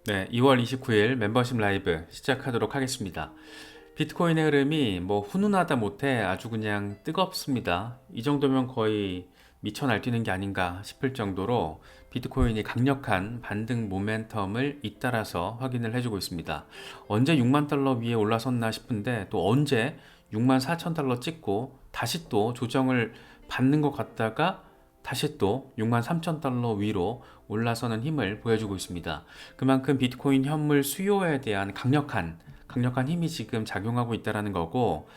네, 2월 29일 멤버십 라이브 시작하도록 하겠습니다. 비트코인의 흐름이 뭐 훈훈하다 못해 아주 그냥 뜨겁습니다. 이 정도면 거의 미쳐 날뛰는 게 아닌가 싶을 정도로 비트코인이 강력한 반등 모멘텀을 잇따라서 확인을 해주고 있습니다. 언제 6만 달러 위에 올라섰나 싶은데 또 언제 6만 4천 달러 찍고 다시 또 조정을 받는 것 같다가 다시 또 6만 3천 달러 위로 올라서는 힘을 보여주고 있습니다. 그만큼 비트코인 현물 수요에 대한 강력한 힘이 지금 작용하고 있다는 거고,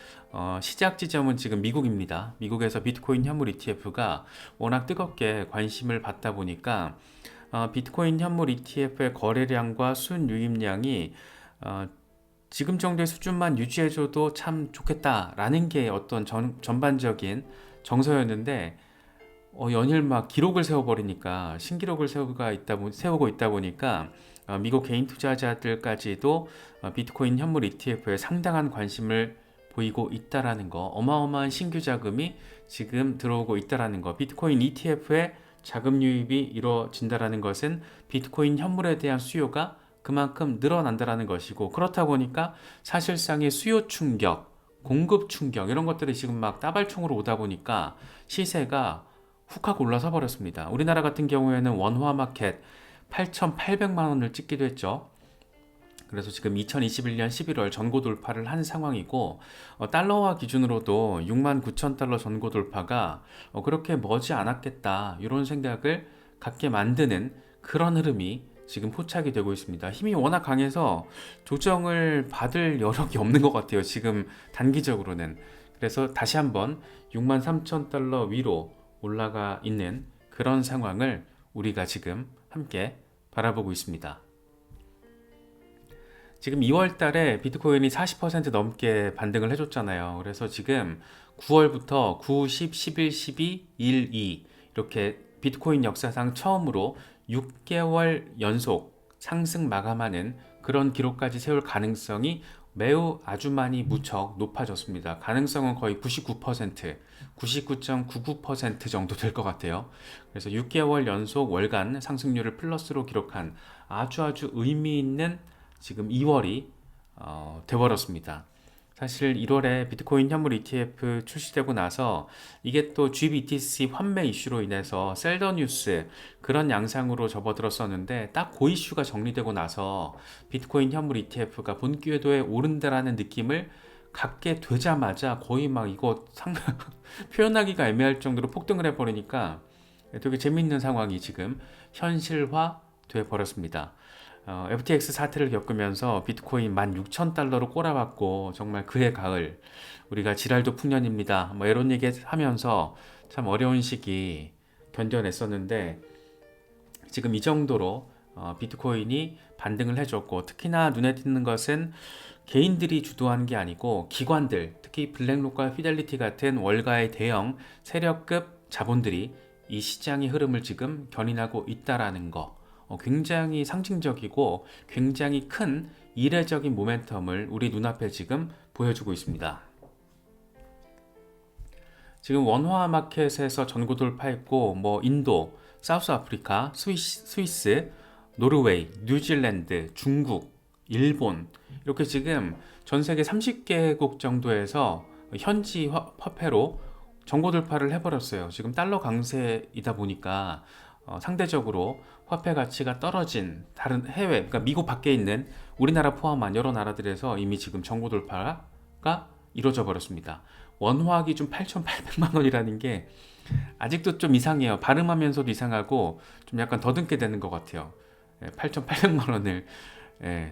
시작 지점은 지금 미국입니다. 미국에서 비트코인 현물 ETF가 워낙 뜨겁게 관심을 받다 보니까 비트코인 현물 ETF의 거래량과 순유입량이 지금 정도의 수준만 유지해줘도 참 좋겠다라는 게 어떤 전반적인 정서였는데, 연일 막 기록을 세워버리니까 신기록을 세우고 있다 보니까 미국 개인 투자자들까지도 비트코인 현물 ETF에 상당한 관심을 보이고 있다라는 거, 어마어마한 신규 자금이 지금 들어오고 있다라는 거, 비트코인 ETF에 자금 유입이 이루어진다라는 것은 비트코인 현물에 대한 수요가 그만큼 늘어난다라는 것이고, 그렇다 보니까 사실상의 수요 충격, 공급 충격 이런 것들이 지금 막 따발총으로 오다 보니까 시세가 훅 하고 올라서 버렸습니다. 우리나라 같은 경우에는 원화 마켓 8,800만 원을 찍기도 했죠. 그래서 지금 2021년 11월 전고 돌파를 한 상황이고, 달러화 기준으로도 6만 9천 달러 전고 돌파가 그렇게 머지 않았겠다 이런 생각을 갖게 만드는 그런 흐름이 지금 포착이 되고 있습니다. 힘이 워낙 강해서 조정을 받을 여력이 없는 것 같아요, 지금 단기적으로는. 그래서 다시 한번 6만 3천 달러 위로 올라가 있는 그런 상황을 우리가 지금 함께 바라보고 있습니다. 지금 2월 달에 비트코인이 40% 넘게 반등을 해줬잖아요. 그래서 지금 9월부터 9, 10, 11, 12, 1, 2 이렇게 비트코인 역사상 처음으로 6개월 연속 상승 마감하는 그런 기록까지 세울 가능성이 매우 아주 많이 무척 높아졌습니다. 가능성은 거의 99%, 99.99% 정도 될 것 같아요. 그래서 6개월 연속 월간 상승률을 플러스로 기록한 아주 의미 있는 지금 2월이 돼버렸습니다. 사실 1월에 비트코인 현물 ETF 출시되고 나서 이게 또 GBTC 환매 이슈로 인해서 셀더 뉴스 그런 양상으로 접어들었었는데, 딱 그 이슈가 정리되고 나서 비트코인 현물 ETF가 본궤도에 오른다라는 느낌을 갖게 되자마자 거의 막 이거 표현하기가 애매할 정도로 폭등을 해버리니까 되게 재밌는 상황이 지금 현실화 돼 버렸습니다. FTX 사태를 겪으면서 비트코인 16,000달러로 꼬라박고 정말 그해 가을 우리가 지랄도 풍년입니다 뭐 이런 얘기 하면서 참 어려운 시기 견뎌냈었는데, 지금 이 정도로 비트코인이 반등을 해줬고, 특히나 눈에 띄는 것은 개인들이 주도한 게 아니고 기관들, 특히 블랙록과 피델리티 같은 월가의 대형 세력급 자본들이 이 시장의 흐름을 지금 견인하고 있다라는 거, 굉장히 상징적이고 굉장히 큰 이례적인 모멘텀을 우리 눈앞에 지금 보여주고 있습니다. 지금 원화 마켓에서 전고 돌파했고, 뭐 인도, 사우스 아프리카, 스위스, 노르웨이, 뉴질랜드, 중국, 일본 이렇게 지금 전 세계 30개국 정도에서 현지 화폐로 전고 돌파를 해버렸어요. 지금 달러 강세이다 보니까 상대적으로 화폐 가치가 떨어진 다른 해외, 그러니까 미국 밖에 있는 우리나라 포함한 여러 나라들에서 이미 지금 전고 돌파가 이루어져 버렸습니다. 원화 기준 8,800만 원이라는 게 아직도 좀 이상해요. 발음하면서도 이상하고 좀 약간 더듬게 되는 것 같아요. 8,800만 원을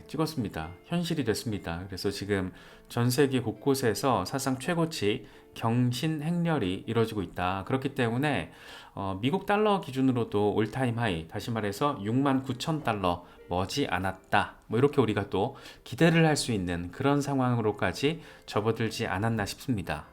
찍었습니다. 현실이 됐습니다. 그래서 지금 전 세계 곳곳에서 사상 최고치 경신 행렬이 이루어지고 있다. 그렇기 때문에 미국 달러 기준으로도 올타임 하이, 다시 말해서 6만 9천 달러 머지 않았다. 뭐 이렇게 우리가 또 기대를 할 수 있는 그런 상황으로까지 접어들지 않았나 싶습니다.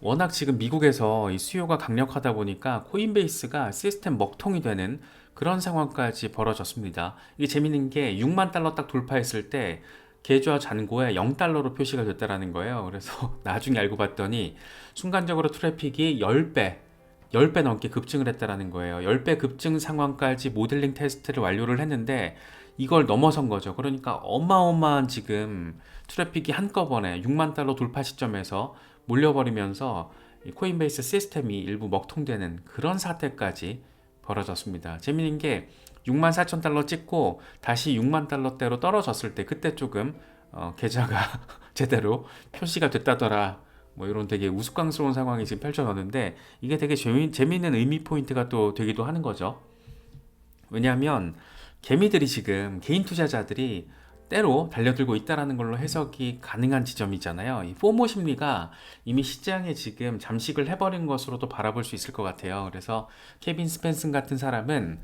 워낙 지금 미국에서 이 수요가 강력하다 보니까 코인베이스가 시스템 먹통이 되는 그런 상황까지 벌어졌습니다. 이게 재밌는 게 6만 달러 딱 돌파했을 때 계좌 잔고에 0달러로 표시가 됐다라는 거예요. 그래서 나중에 알고 봤더니 순간적으로 트래픽이 10배 넘게 급증을 했다라는 거예요. 10배 급증 상황까지 모델링 테스트를 완료를 했는데 이걸 넘어선 거죠. 그러니까 어마어마한 지금 트래픽이 한꺼번에 6만 달러 돌파 시점에서 몰려버리면서 이 코인베이스 시스템이 일부 먹통되는 그런 사태까지 벌어졌습니다. 재미있는 게 6만 4천 달러 찍고 다시 6만 달러대로 떨어졌을 때 그때 조금 계좌가 제대로 표시가 됐다더라, 뭐 이런 되게 우스꽝스러운 상황이 지금 펼쳐졌는데 이게 되게 재미있는 의미 포인트가 또 되기도 하는 거죠. 왜냐하면 개미들이 지금 개인 투자자들이 때로 달려들고 있다라는 걸로 해석이 가능한 지점이잖아요. 이 포모 심리가 이미 시장에 지금 잠식을 해버린 것으로도 바라볼 수 있을 것 같아요. 그래서 케빈 스펜슨 같은 사람은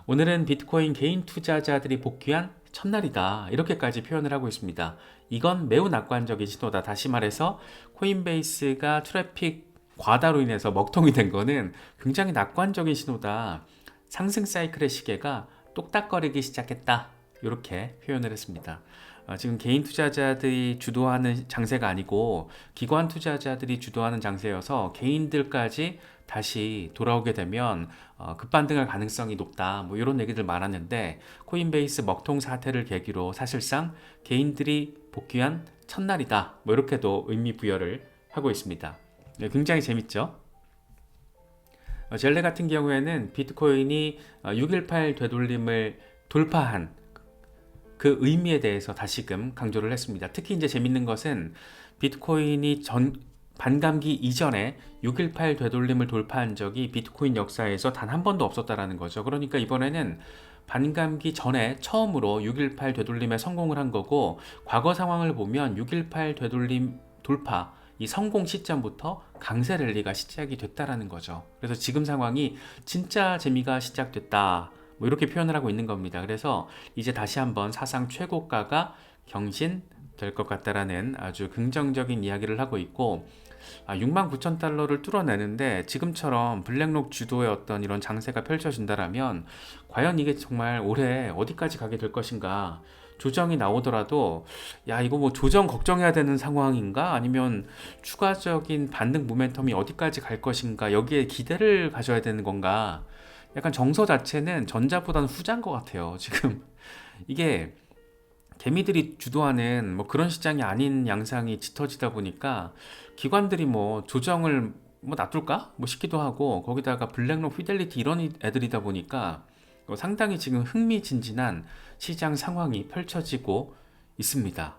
오늘은 비트코인 개인 투자자들이 복귀한 첫날이다, 이렇게까지 표현을 하고 있습니다. 이건 매우 낙관적인 신호다. 다시 말해서 코인베이스가 트래픽 과다로 인해서 먹통이 된 거는 굉장히 낙관적인 신호다. 상승 사이클의 시계가 똑딱거리기 시작했다, 이렇게 표현을 했습니다. 지금 개인 투자자들이 주도하는 장세가 아니고 기관 투자자들이 주도하는 장세여서 개인들까지 다시 돌아오게 되면 급반등할 가능성이 높다, 뭐 이런 얘기들 많았는데 코인베이스 먹통 사태를 계기로 사실상 개인들이 복귀한 첫날이다, 뭐 이렇게도 의미 부여를 하고 있습니다. 네, 굉장히 재밌죠? 젤레 같은 경우에는 비트코인이 618 되돌림을 돌파한 그 의미에 대해서 다시금 강조를 했습니다. 특히 이제 재밌는 것은 비트코인이 반감기 이전에 618 되돌림을 돌파한 적이 비트코인 역사에서 단 한 번도 없었다라는 거죠. 그러니까 이번에는 반감기 전에 처음으로 618 되돌림에 성공을 한 거고, 과거 상황을 보면 618 되돌림 돌파 이 성공 시점부터 강세 랠리가 시작이 됐다라는 거죠. 그래서 지금 상황이 진짜 재미가 시작됐다, 뭐 이렇게 표현을 하고 있는 겁니다. 그래서 이제 다시 한번 사상 최고가가 경신될 것 같다라는 아주 긍정적인 이야기를 하고 있고, 6만 9천 달러를 뚫어내는데 지금처럼 블랙록 주도의 어떤 이런 장세가 펼쳐진다라면 과연 이게 정말 올해 어디까지 가게 될 것인가, 조정이 나오더라도 야 이거 뭐 조정 걱정해야 되는 상황인가, 아니면 추가적인 반등 모멘텀이 어디까지 갈 것인가, 여기에 기대를 가져야 되는 건가, 약간 정서 자체는 전자보다는 후자인 것 같아요. 지금 이게 개미들이 주도하는 뭐 그런 시장이 아닌 양상이 짙어지다 보니까 기관들이 뭐 조정을 뭐 놔둘까 뭐 싶기도 하고, 거기다가 블랙록 피델리티 이런 애들이다 보니까 상당히 지금 흥미진진한 시장 상황이 펼쳐지고 있습니다.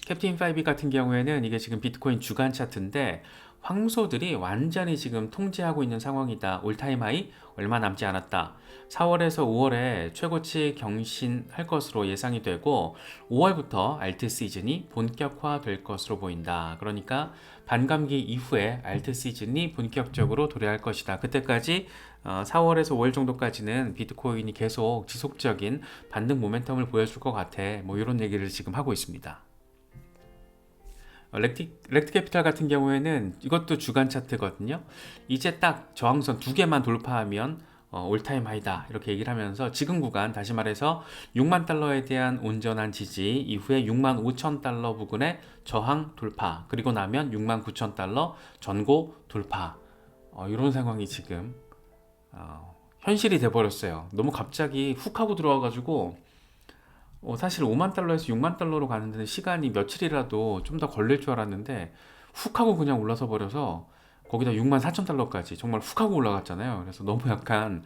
캡틴 5 같은 경우에는 이게 지금 비트코인 주간 차트인데 황소들이 완전히 지금 통제하고 있는 상황이다. 올타임 하이 얼마 남지 않았다. 4월에서 5월에 최고치 경신할 것으로 예상이 되고 5월부터 알트 시즌이 본격화될 것으로 보인다. 그러니까 반감기 이후에 알트 시즌이 본격적으로 도래할 것이다. 그때까지 4월에서 5월 정도까지는 비트코인이 계속 지속적인 반등 모멘텀을 보여줄 것 같아. 뭐 이런 얘기를 지금 하고 있습니다. 렉트 캐피탈 같은 경우에는 이것도 주간 차트거든요. 이제 딱 저항선 2개만 돌파하면 올타임 하이다, 이렇게 얘기를 하면서 지금 구간, 다시 말해서 6만 달러에 대한 온전한 지지 이후에 6만 5천 달러 부근의 저항 돌파, 그리고 나면 6만 9천 달러 전고 돌파, 이런 상황이 지금 현실이 돼버렸어요. 너무 갑자기 훅 하고 들어와가지고 사실 5만 달러에서 6만 달러로 가는 데는 시간이 며칠이라도 좀 더 걸릴 줄 알았는데 훅 하고 그냥 올라서 버려서 거기다 6만 4천 달러까지 정말 훅 하고 올라갔잖아요. 그래서 너무 약간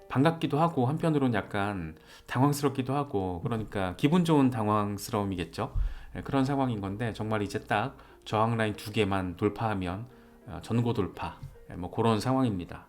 반갑기도 하고 한편으로는 약간 당황스럽기도 하고, 그러니까 기분 좋은 당황스러움이겠죠. 그런 상황인 건데 정말 이제 딱 저항 라인 2개만 돌파하면 전고 돌파, 뭐 그런 상황입니다.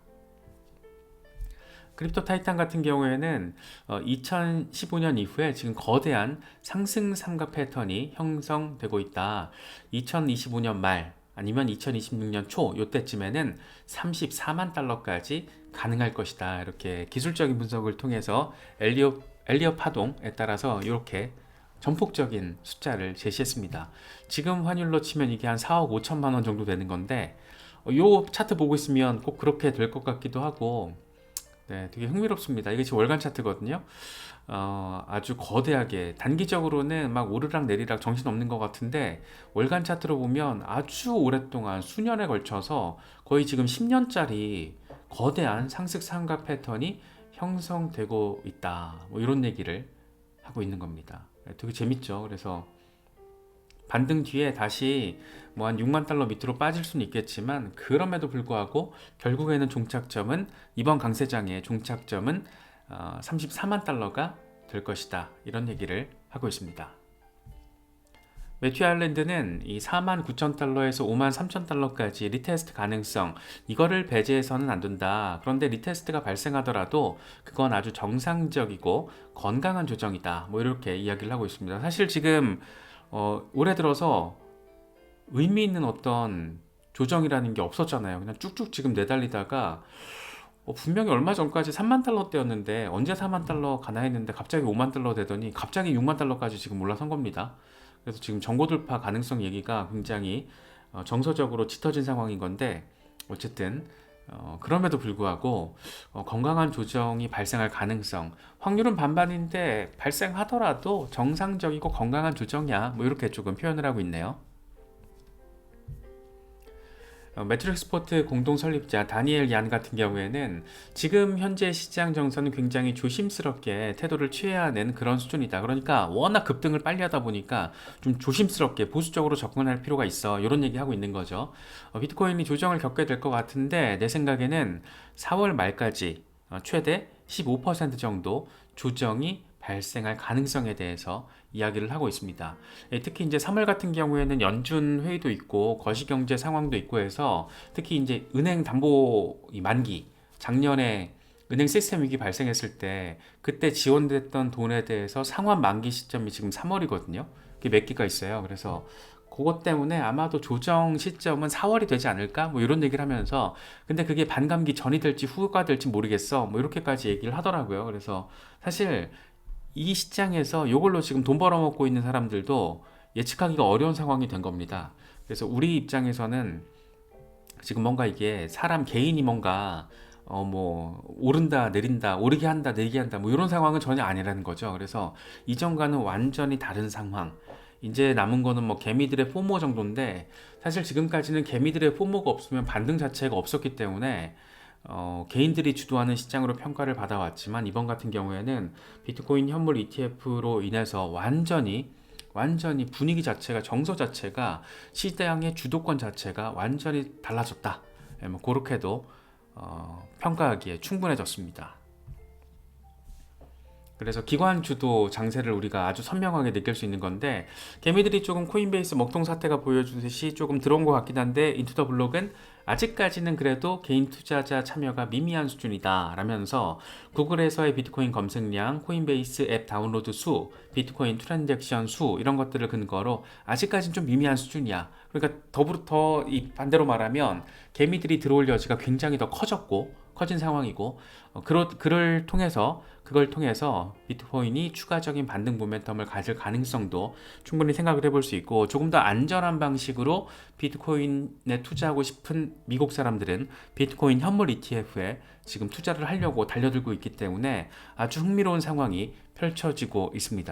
크립토 타이탄 같은 경우에는 2015년 이후에 지금 거대한 상승 삼각 패턴이 형성되고 있다. 2025년 말 아니면 2026년 초 요때쯤에는 34만 달러까지 가능할 것이다. 이렇게 기술적인 분석을 통해서 엘리엇 파동에 따라서 이렇게 전폭적인 숫자를 제시했습니다. 지금 환율로 치면 이게 한 4억 5천만 원 정도 되는 건데 요 차트 보고 있으면 꼭 그렇게 될 것 같기도 하고, 네, 되게 흥미롭습니다. 이게 지금 월간 차트거든요. 아주 거대하게 단기적으로는 막 오르락 내리락 정신없는 것 같은데 월간 차트로 보면 아주 오랫동안 수년에 걸쳐서 거의 지금 10년짜리 거대한 상승 삼각 패턴이 형성되고 있다. 뭐 이런 얘기를 하고 있는 겁니다. 네, 되게 재밌죠. 그래서 반등 뒤에 다시 뭐 한 6만 달러 밑으로 빠질 수는 있겠지만 그럼에도 불구하고 결국에는 종착점은 이번 강세장의 종착점은 34만 달러가 될 것이다. 이런 얘기를 하고 있습니다. 매튜 아일랜드는 이 4만 9천 달러에서 5만 3천 달러까지 리테스트 가능성 이거를 배제해서는 안 된다. 그런데 리테스트가 발생하더라도 그건 아주 정상적이고 건강한 조정이다. 뭐 이렇게 이야기를 하고 있습니다. 사실 지금 올해 들어서 의미 있는 어떤 조정이라는 게 없었잖아요. 그냥 쭉쭉 지금 내달리다가 분명히 얼마 전까지 3만 달러대였는데 언제 4만 달러 가나 했는데 갑자기 5만 달러 되더니 갑자기 6만 달러까지 지금 올라선 겁니다. 그래서 지금 정고 돌파 가능성 얘기가 굉장히 정서적으로 짙어진 상황인 건데 어쨌든 그럼에도 불구하고 건강한 조정이 발생할 가능성 확률은 반반인데 발생하더라도 정상적이고 건강한 조정이야 뭐 이렇게 조금 표현을 하고 있네요. 매트릭스포트 공동 설립자 다니엘 얀 같은 경우에는 지금 현재 시장 정서는 굉장히 조심스럽게 태도를 취해야 하는 그런 수준이다. 그러니까 워낙 급등을 빨리 하다 보니까 좀 조심스럽게 보수적으로 접근할 필요가 있어. 이런 얘기하고 있는 거죠. 비트코인이 조정을 겪게 될 것 같은데 내 생각에는 4월 말까지 최대 15% 정도 조정이 발생할 가능성에 대해서 이야기를 하고 있습니다. 특히 이제 3월 같은 경우에는 연준 회의도 있고 거시경제 상황도 있고 해서 특히 이제 은행 담보 만기 작년에 은행 시스템 위기 발생했을 때 그때 지원됐던 돈에 대해서 상환 만기 시점이 지금 3월이거든요. 그게 몇 개가 있어요. 그래서 그것 때문에 아마도 조정 시점은 4월이 되지 않을까? 뭐 이런 얘기를 하면서 근데 그게 반감기 전이 될지 후가 될지 모르겠어. 뭐 이렇게까지 얘기를 하더라고요. 그래서 사실 이 시장에서 이걸로 지금 돈 벌어먹고 있는 사람들도 예측하기가 어려운 상황이 된 겁니다. 그래서 우리 입장에서는 지금 뭔가 이게 사람 개인이 뭔가 뭐 오른다 내린다 오르게 한다 내리게 한다 뭐 이런 상황은 전혀 아니라는 거죠. 그래서 이전과는 완전히 다른 상황. 이제 남은 거는 뭐 개미들의 포모 정도인데 사실 지금까지는 개미들의 포모가 없으면 반등 자체가 없었기 때문에 개인들이 주도하는 시장으로 평가를 받아왔지만 이번 같은 경우에는 비트코인 현물 ETF로 인해서 완전히 분위기 자체가 정서 자체가 시장의 주도권 자체가 완전히 달라졌다. 뭐 그렇게도 평가하기에 충분해졌습니다. 그래서 기관 주도 장세를 우리가 아주 선명하게 느낄 수 있는 건데 개미들이 조금 코인베이스 먹통 사태가 보여주듯이 조금 들어온 것 같긴 한데 인투더 블록은 아직까지는 그래도 개인 투자자 참여가 미미한 수준이다 라면서 구글에서의 비트코인 검색량, 코인베이스 앱 다운로드 수, 비트코인 트랜잭션 수 이런 것들을 근거로 아직까지는 좀 미미한 수준이야. 그러니까 더불어 이 반대로 말하면 개미들이 들어올 여지가 굉장히 더 커진 상황이고 그걸 통해서 비트코인이 추가적인 반등 모멘텀을 가질 가능성도 충분히 생각을 해볼 수 있고 조금 더 안전한 방식으로 비트코인에 투자하고 싶은 미국 사람들은 비트코인 현물 ETF에 지금 투자를 하려고 달려들고 있기 때문에 아주 흥미로운 상황이 펼쳐지고 있습니다.